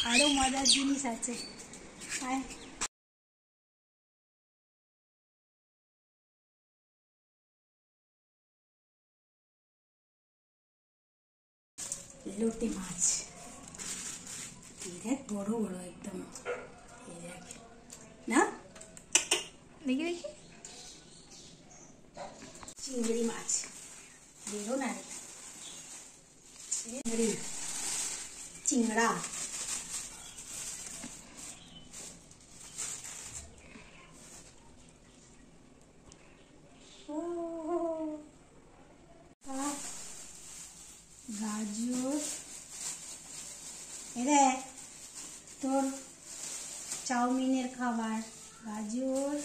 আরো মজার জিনিস আছে। লোটে মাছ, দেখ বড় বড় একদম, না দেখি দেখি। চিংড়ি মাছ বেরো না, চিংড়ি চিংড়া, গাজর, এরে তোর চাউমিনের খাবার, গাজর,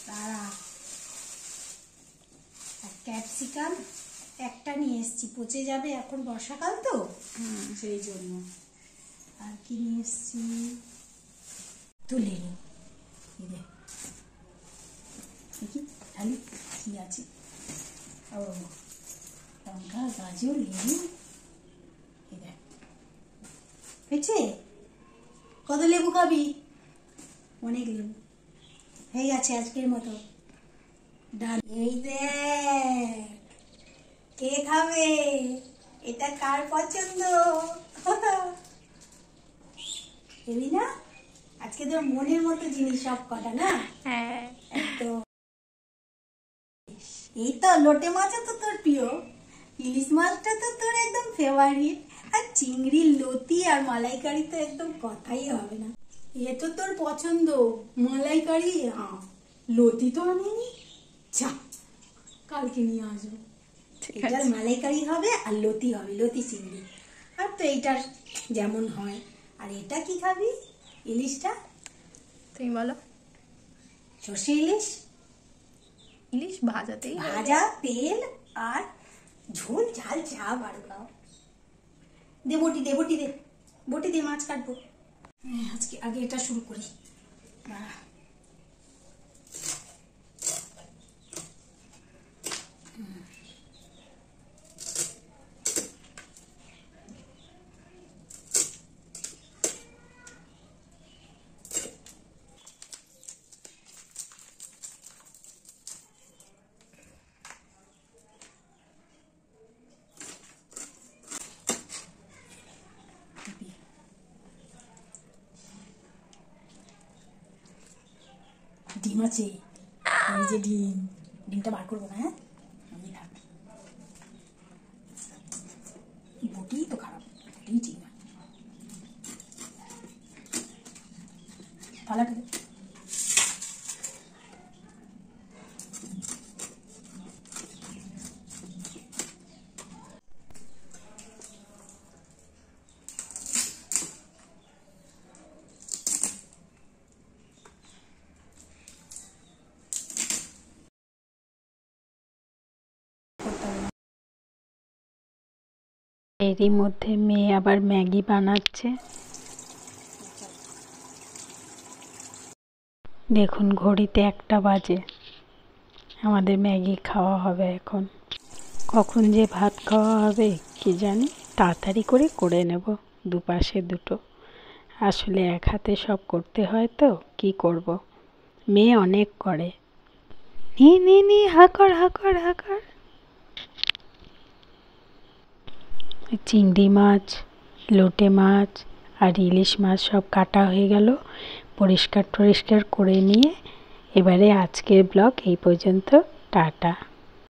তারা আর ক্যাপসিকাম একটা নিয়ে এসছি, পচে যাবে এখন বর্ষাকাল তো সেই জন্য। আর কি নিয়ে এসছি তুলে নি, দেখি ঢালি কি আছে। ও লঙ্কা, গাজর, লেবু, হয়েছে। কত লেবু খাবি? অনেক লেবু হয়ে গেছে আজকের মতো। ডাল, এই দেখ কে খাবে, এটা কার পছন্দ? এলি না আজকে তোর মনের মতো জিনিস সব কটা, না? হ্যাঁ একদম। এই তো লোটে মাছও তো তোর প্রিয়, ইলিশ মাছটা তো তোর একদম ফেভারিট, আর চিংড়ির লতি আর মালাইকারি তো একদম কথাই হবে না। এ তো তোর পছন্দ, মালাইকারি। লতি তো আনিনি, যা কালকে নিয়ে আসবো। এটার মালাইকারি হবে আর লতি হবে, লতি চিংড়ি। আর তো এইটার যেমন হয়। আর এটা কি খাবি? ইলিশটা তুমি বলো। সর্ষে ইলিশ, ইলিশ ভাজাতেই, ভাজা তেল আর ঝোল ঝাল যা বার খাও। দে বটি, দে বটি, দে বটি, দে মাছ কাটবো। আজকে আগে এটা শুরু করি। ডিম আছে, এই যে ডিম, ডিমটা বার করবো না। হ্যাঁ বটি তো খারাপ, বটি ঠিক না। থালাটা এরই মধ্যে মেয়ে আবার ম্যাগি বানাচ্ছে। দেখুন ঘড়িতে 1টা বাজে, আমাদের ম্যাগি খাওয়া হবে এখন। কখন যে ভাত খাওয়া হবে কি জানি, তাড়াতাড়ি করে নেব, দুপাশে দুটো। আসলে এক হাতে সব করতে হয় তো কি করব, মেয়ে অনেক করে। নি হাকর হাকর হাকর। চিংড়ি মাছ, লোটে মাছ আর ইলিশ মাছ সব কাটা হয়ে গেল, পরিষ্কার করে নিয়ে এবারে আজকের ব্লগ এই পর্যন্ত। টাটা।